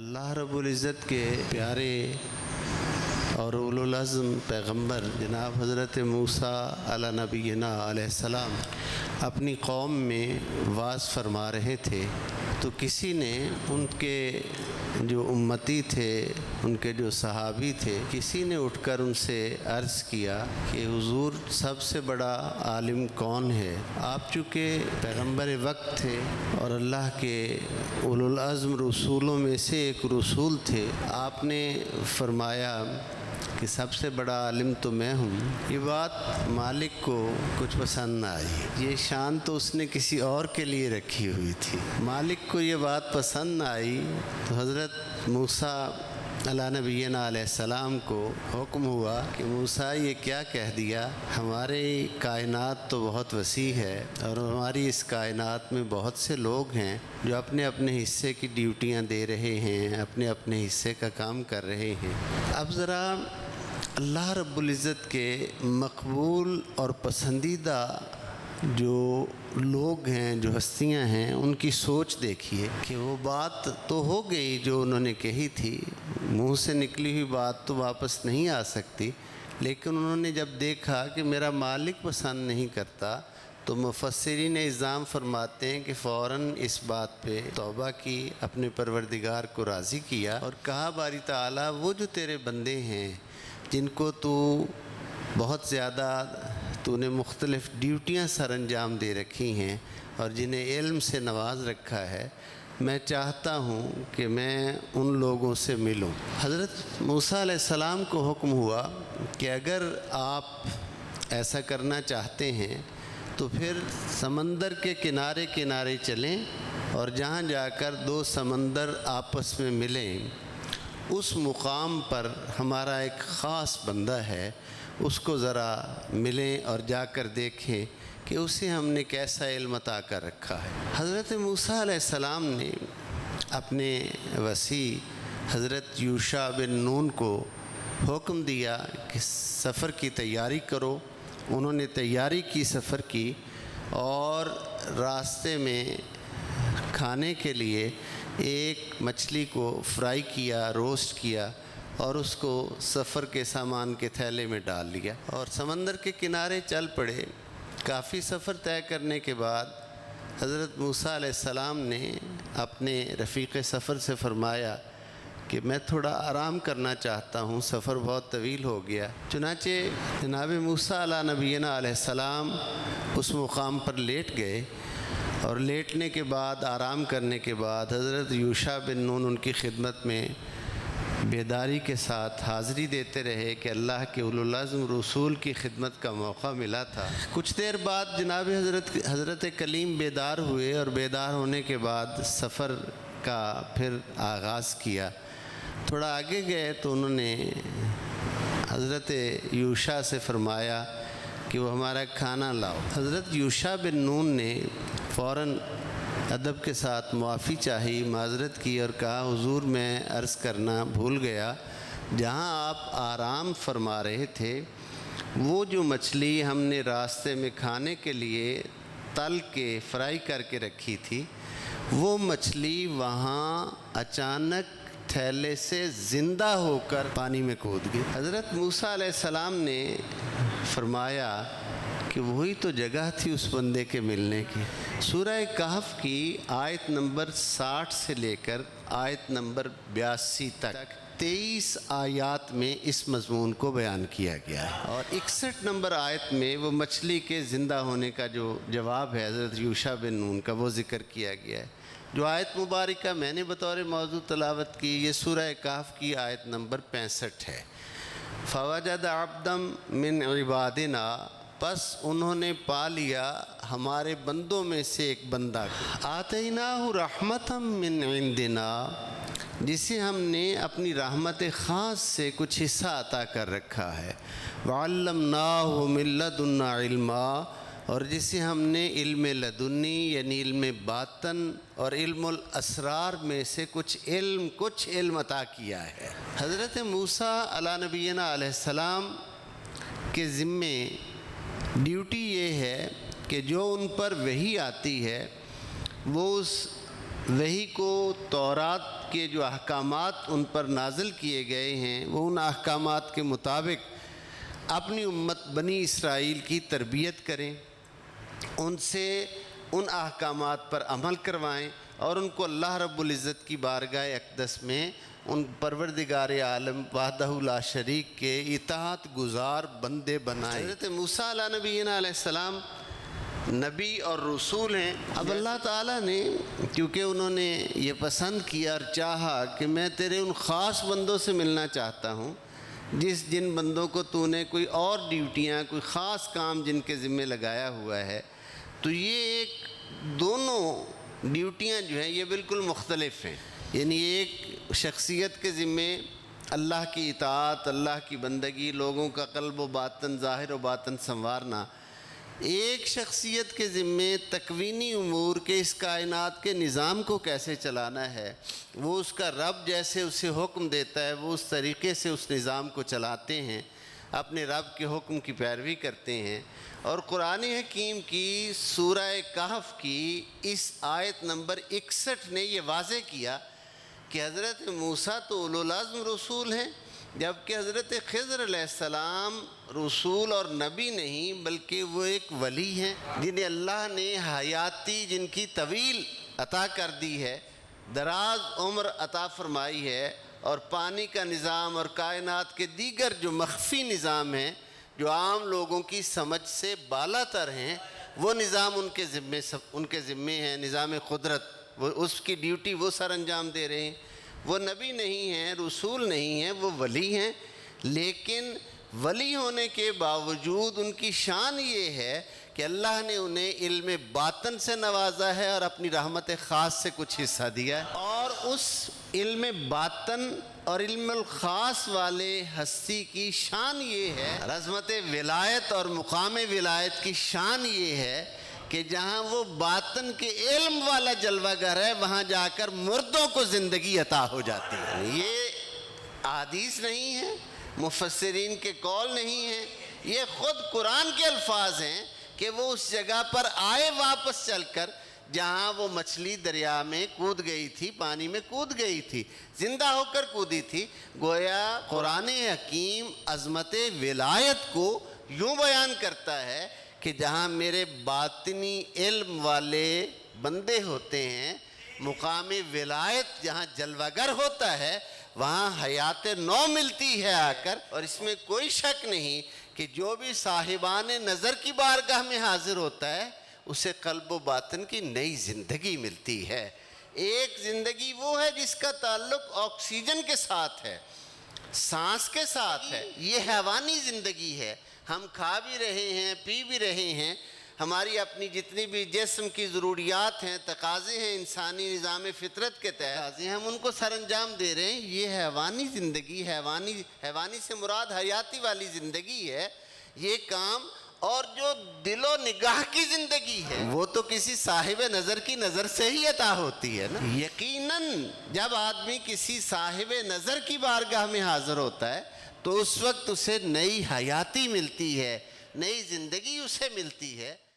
اللہ رب العزت کے پیارے اور اولو العزم پیغمبر جناب حضرت موسیٰ علی نبینا علیہ السلام اپنی قوم میں واعظ فرما رہے تھے، تو کسی نے ان کے جو امتی تھے، ان کے جو صحابی تھے، کسی نے اٹھ کر ان سے عرض کیا کہ حضور سب سے بڑا عالم کون ہے؟ آپ چونکہ پیغمبر وقت تھے اور اللہ کے اولو العزم رسولوں میں سے ایک رسول تھے، آپ نے فرمایا کہ سب سے بڑا عالم تو میں ہوں۔ یہ بات مالک کو کچھ پسند نہ آئی، یہ شان تو اس نے کسی اور کے لیے رکھی ہوئی تھی۔ مالک کو یہ بات پسند نہ آئی تو حضرت موسیٰ علی نبینا علیہ السلام کو حکم ہوا کہ موسیٰ یہ کیا کہہ دیا؟ ہماری کائنات تو بہت وسیع ہے اور ہماری اس کائنات میں بہت سے لوگ ہیں جو اپنے اپنے حصے کی ڈیوٹیاں دے رہے ہیں، اپنے اپنے حصے کا کام کر رہے ہیں۔ اب ذرا اللہ رب العزت کے مقبول اور پسندیدہ جو لوگ ہیں، جو ہستیاں ہیں، ان کی سوچ دیکھیے کہ وہ بات تو ہو گئی جو انہوں نے کہی تھی، منہ سے نکلی ہوئی بات تو واپس نہیں آ سکتی، لیکن انہوں نے جب دیکھا کہ میرا مالک پسند نہیں کرتا تو مفسرین الزام فرماتے ہیں کہ فوراً اس بات پہ توبہ کی، اپنے پروردگار کو راضی کیا اور کہا باری تعالیٰ وہ جو تیرے بندے ہیں جن کو تو بہت زیادہ تو نے مختلف ڈیوٹیاں سر انجام دے رکھی ہیں اور جنہیں علم سے نواز رکھا ہے، میں چاہتا ہوں کہ میں ان لوگوں سے ملوں۔ حضرت موسیٰ علیہ السلام کو حکم ہوا کہ اگر آپ ایسا کرنا چاہتے ہیں تو پھر سمندر کے کنارے کنارے چلیں اور جہاں جا کر دو سمندر آپس میں ملیں، اس مقام پر ہمارا ایک خاص بندہ ہے، اس کو ذرا ملیں اور جا کر دیکھیں کہ اسے ہم نے کیسا علم عطا کر رکھا ہے۔ حضرت موسیٰ علیہ السلام نے اپنے وصی حضرت یوشع بن نون کو حکم دیا کہ سفر کی تیاری کرو۔ انہوں نے تیاری کی سفر کی اور راستے میں کھانے کے لیے ایک مچھلی کو فرائی کیا، روسٹ کیا اور اس کو سفر کے سامان کے تھیلے میں ڈال لیا اور سمندر کے کنارے چل پڑے۔ کافی سفر طے کرنے کے بعد حضرت موسیٰ علیہ السلام نے اپنے رفیق سفر سے فرمایا کہ میں تھوڑا آرام کرنا چاہتا ہوں، سفر بہت طویل ہو گیا۔ چنانچہ جناب موسیٰ علیہ نبینا علیہ السلام اس مقام پر لیٹ گئے اور لیٹنے کے بعد، آرام کرنے کے بعد حضرت یوشع بن نون ان کی خدمت میں بیداری کے ساتھ حاضری دیتے رہے کہ اللہ کے اولو العزم رسول کی خدمت کا موقع ملا تھا۔ کچھ دیر بعد جناب حضرت کلیم بیدار ہوئے اور بیدار ہونے کے بعد سفر کا پھر آغاز کیا۔ تھوڑا آگے گئے تو انہوں نے حضرت یوشع سے فرمایا کہ وہ ہمارا کھانا لاؤ۔ حضرت یوشع بن نون نے فوراً ادب کے ساتھ معافی چاہی، معذرت کی اور کہا حضور میں عرض کرنا بھول گیا، جہاں آپ آرام فرما رہے تھے وہ جو مچھلی ہم نے راستے میں کھانے کے لیے تل کے فرائی کر کے رکھی تھی، وہ مچھلی وہاں اچانک تھیلے سے زندہ ہو کر پانی میں کود گئی۔ حضرت موسیٰ علیہ السلام نے فرمایا کہ وہی تو جگہ تھی اس بندے کے ملنے کی۔ سورہ کہف کی آیت نمبر 60 سے لے کر آیت نمبر 82 تک 23 آیات میں اس مضمون کو بیان کیا گیا ہے، اور 61 نمبر آیت میں وہ مچھلی کے زندہ ہونے کا جو جواب ہے حضرت یوشع بن نون کا، وہ ذکر کیا گیا ہے۔ جو آیت مبارکہ میں نے بطور موضوع تلاوت کی، یہ سورہ کہف کی آیت نمبر 65 ہے۔ فوجد عبدا من عبادنا، پس انہوں نے پا لیا ہمارے بندوں میں سے ایک بندہ کو، آتیناہ رحمتا من عندنا، جسے ہم نے اپنی رحمت خاص سے کچھ حصہ عطا کر رکھا ہے، وعلمناہ من لدنا علما، اور جسے ہم نے علم لدنی یعنی علم باطن اور علم الاسرار میں سے کچھ علم عطا کیا ہے۔ حضرت موسیٰ علی نبینا علیہ السلام کے ذمے ڈیوٹی یہ ہے کہ جو ان پر وحی آتی ہے وہ اس وحی کو تورات کے جو احکامات ان پر نازل کیے گئے ہیں وہ ان احکامات کے مطابق اپنی امت بنی اسرائیل کی تربیت کریں، ان سے ان احکامات پر عمل کروائیں اور ان کو اللہ رب العزت کی بارگاہ اقدس میں ان پروردگار عالم وحدہ لا شریک کے اطاعت گزار بندے بنائیں۔ حضرت موسیٰ علیہ نبینا علیہ السلام نبی اور رسول ہیں۔ اب اللہ تعالیٰ نے کیونکہ انہوں نے یہ پسند کیا اور چاہا کہ میں تیرے ان خاص بندوں سے ملنا چاہتا ہوں جن بندوں کو تو نے کوئی اور ڈیوٹیاں، کوئی خاص کام جن کے ذمہ لگایا ہوا ہے، تو یہ ایک دونوں ڈیوٹیاں جو ہیں یہ بالکل مختلف ہیں۔ یعنی ایک شخصیت کے ذمے اللہ کی اطاعت، اللہ کی بندگی، لوگوں کا قلب و باطن، ظاہر و باطن سنوارنا، ایک شخصیت کے ذمے تکوینی امور کے اس کائنات کے نظام کو کیسے چلانا ہے، وہ اس کا رب جیسے اسے حکم دیتا ہے وہ اس طریقے سے اس نظام کو چلاتے ہیں، اپنے رب کے حکم کی پیروی کرتے ہیں۔ اور قرآن حکیم کی سورہ کہف کی اس آیت نمبر 61 نے یہ واضح کیا کہ حضرت موسیٰ تو اولو العزم رسول ہیں، جبکہ حضرت خضر علیہ السلام رسول اور نبی نہیں بلکہ وہ ایک ولی ہیں جنہیں اللہ نے حیاتی جن کی طویل عطا کر دی ہے، دراز عمر عطا فرمائی ہے، اور پانی کا نظام اور کائنات کے دیگر جو مخفی نظام ہیں جو عام لوگوں کی سمجھ سے بالا تر ہیں، وہ نظام ان کے ذمے ہیں۔ نظام قدرت، وہ اس کی ڈیوٹی وہ سر انجام دے رہے ہیں۔ وہ نبی نہیں ہیں، رسول نہیں ہیں، وہ ولی ہیں، لیکن ولی ہونے کے باوجود ان کی شان یہ ہے کہ اللہ نے انہیں علم باطن سے نوازا ہے اور اپنی رحمت خاص سے کچھ حصہ دیا ہے، اور اس علم باطن اور علم الخاص والے ہستی کی شان یہ ہے، عظمت ولایت اور مقام ولایت کی شان یہ ہے کہ جہاں وہ باطن کے علم والا جلوہ گر ہے وہاں جا کر مردوں کو زندگی عطا ہو جاتی ہے۔ یہ احادیث نہیں ہے، مفسرین کے قول نہیں ہیں، یہ خود قرآن کے الفاظ ہیں کہ وہ اس جگہ پر آئے واپس چل کر جہاں وہ مچھلی دریا میں کود گئی تھی، پانی میں کود گئی تھی، زندہ ہو کر کودی تھی۔ گویا قرآن حکیم عظمت ولایت کو یوں بیان کرتا ہے کہ جہاں میرے باطنی علم والے بندے ہوتے ہیں، مقام ولایت جہاں جلوہ گر ہوتا ہے، وہاں حیات نو ملتی ہے آ کر، اور اس میں کوئی شک نہیں کہ جو بھی صاحبان نظر کی بارگاہ میں حاضر ہوتا ہے اسے قلب و باطن کی نئی زندگی ملتی ہے۔ ایک زندگی وہ ہے جس کا تعلق آکسیجن کے ساتھ ہے، سانس کے ساتھ ہے، یہ حیوانی زندگی ہے۔ ہم کھا بھی رہے ہیں، پی بھی رہے ہیں، ہماری اپنی جتنی بھی جسم کی ضروریات ہیں، تقاضے ہیں، انسانی نظام فطرت کے تقاضے ہیں، ہم ان کو سر انجام دے رہے ہیں۔ یہ حیوانی زندگی، حیوانی سے مراد حیاتی والی زندگی ہے یہ کام۔ اور جو دل و نگاہ کی زندگی ہے وہ تو کسی صاحب نظر کی نظر سے ہی عطا ہوتی ہے نا۔ یقیناً جب آدمی کسی صاحب نظر کی بارگاہ میں حاضر ہوتا ہے تو اس وقت اسے نئی حیاتی ملتی ہے، نئی زندگی اسے ملتی ہے۔